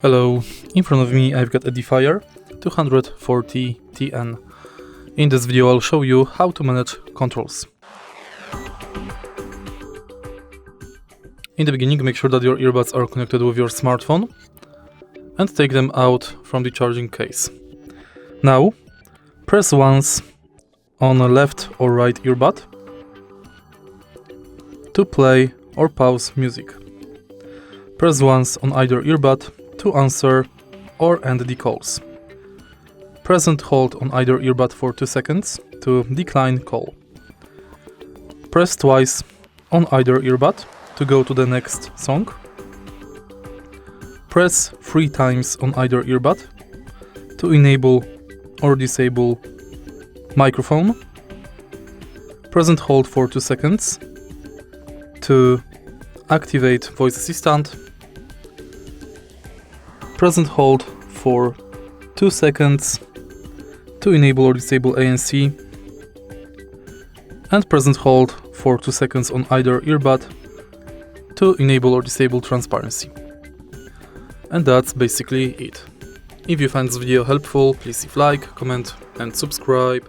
Hello, in front of me I've got EDIFIER W240TN. In this video I'll show you how to manage controls. In the beginning, make sure that your earbuds are connected with your smartphone and take them out from the charging case. Now, press once on the left or right earbud to play or pause music. Press once on either earbud to answer or end the calls. Press and hold on either earbud for 2 seconds to decline call. Press twice on either earbud to go to the next song. Press 3 times on either earbud to enable or disable microphone. Press and hold for 2 seconds to activate voice assistant. Press and hold for 2 seconds to enable or disable ANC, and press and hold for 2 seconds on either earbud to enable or disable transparency. And that's basically it. If you find this video helpful, please leave a like, comment and subscribe.